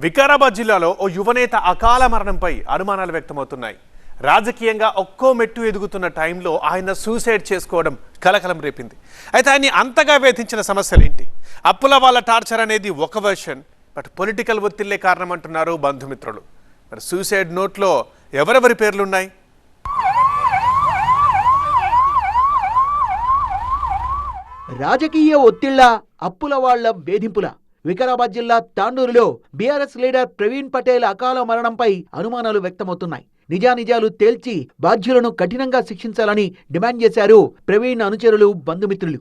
వికారాబాద్ జిల్లాలో ఓ యువనేత అకాల మరణంపై అనుమానాలు వ్యక్తమవుతున్నాయి. రాజకీయంగా ఒక్కో మెట్టు ఎదుగుతున్న టైంలో ఆయన సూసైడ్ చేసుకోవడం కలకలం రేపింది. అయితే ఆయన్ని అంతగా వేధించిన సమస్యలేంటి? అప్పుల వాళ్ళ టార్చర్ అనేది ఒక వెర్షన్, బట్ పొలిటికల్ ఒత్తిళ్లే కారణమంటున్నారు బంధుమిత్రులు. మరి సూసైడ్ నోట్లో ఎవరెవరి పేర్లున్నాయి? రాజకీయ ఒత్తిళ్ల, అప్పుల వాళ్ల వేధింపుల. వికారాబాద్ జిల్లా తాండూరులో బీఆర్ఎస్ లీడర్ ప్రవీణ్ పటేల్ అకాల మరణంపై అనుమానాలు వ్యక్తమవుతున్నాయి. నిజానిజాలు తేల్చి బాధ్యులను కఠినంగా శిక్షించాలని డిమాండ్ చేశారు ప్రవీణ్ అనుచరులు, బంధుమిత్రులు.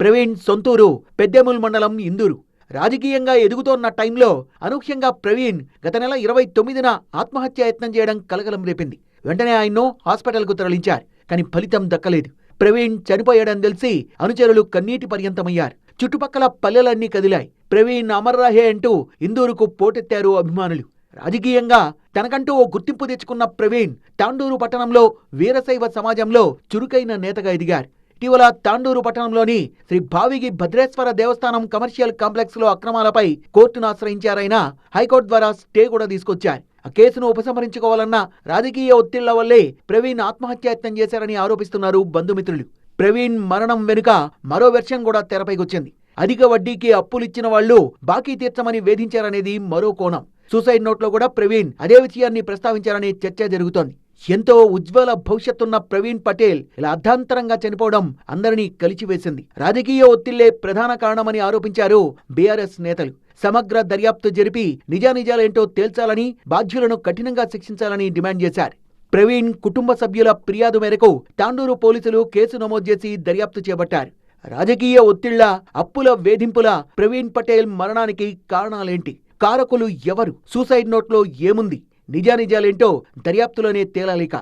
ప్రవీణ్ సొంతూరు పెద్దేముల్ మండలం ఇందూరు. రాజకీయంగా ఎదుగుతోన్న టైంలో అనూహ్యంగా ప్రవీణ్ గత నెల 29న ఆత్మహత్యాయత్నం చేయడం కలకలం రేపింది. వెంటనే ఆయన్ను హాస్పిటల్కు తరలించారు. కానీ ఫలితం దక్కలేదు. ప్రవీణ్ చనిపోయాడని తెలిసి అనుచరులు కన్నీటి పర్యంతమయ్యారు. చుట్టుపక్కల పల్లెలన్నీ కదిలాయి. ప్రవీణ్ అమర్ రహే అంటూ ఇందూరుకు పోటెత్తారు అభిమానులు. రాజకీయంగా తనకంటూ ఓ గుర్తింపు తెచ్చుకున్న ప్రవీణ్ తాండూరు పట్టణంలో వీరశైవ సమాజంలో చురుకైన నేతగా ఎదిగారు. ఇటీవల తాండూరు పట్టణంలోని శ్రీ భావిగి భద్రేశ్వర దేవస్థానం కమర్షియల్ కాంప్లెక్స్ లో అక్రమాలపై కోర్టును ఆశ్రయించారైనా హైకోర్టు ద్వారా స్టే కూడా తీసుకొచ్చారు. ఆ కేసును ఉపసంహరించుకోవాలన్న రాజకీయ ఒత్తిళ్ల వల్లే ప్రవీణ్ ఆత్మహత్యాయత్నం చేశారని ఆరోపిస్తున్నారు బంధుమిత్రులు. ప్రవీణ్ మరణం వెనుక మరో వెర్షన్ కూడా తెరపైకొచ్చింది. అధిక వడ్డీకి అప్పులిచ్చిన వాళ్లు బాకీ తీర్చమని వేధించారనేది మరో కోణం. సూసైడ్ నోట్లో కూడా ప్రవీణ్ అదే విషయాన్ని ప్రస్తావించారనే చర్చ జరుగుతోంది. ఎంతో ఉజ్వల భవిష్యత్తున్న ప్రవీణ్ పటేల్ ఇలా అర్ధాంతరంగా చనిపోవడం అందరినీ కలిచివేసింది. రాజకీయ ఒత్తిళ్లే ప్రధాన కారణమని ఆరోపించారు బీఆర్ఎస్ నేతలు. సమగ్ర దర్యాప్తు జరిపి నిజానిజాలేంటో తేల్చాలని, బాధ్యులను కఠినంగా శిక్షించాలని డిమాండ్ చేశారు. ప్రవీణ్ కుటుంబ సభ్యుల ఫిర్యాదు మేరకు తాండూరు పోలీసులు కేసు నమోదు చేసి దర్యాప్తు చేపట్టారు. రాజకీయ ఒత్తిళ్ల, అప్పుల వేధింపుల ప్రవీణ్ పటేల్ మరణానికి కారణాలేంటి? కారకులు ఎవరు? సూసైడ్ నోట్లో ఏముంది? నిజానిజాలేంటో దర్యాప్తులోనే తేలాలిక.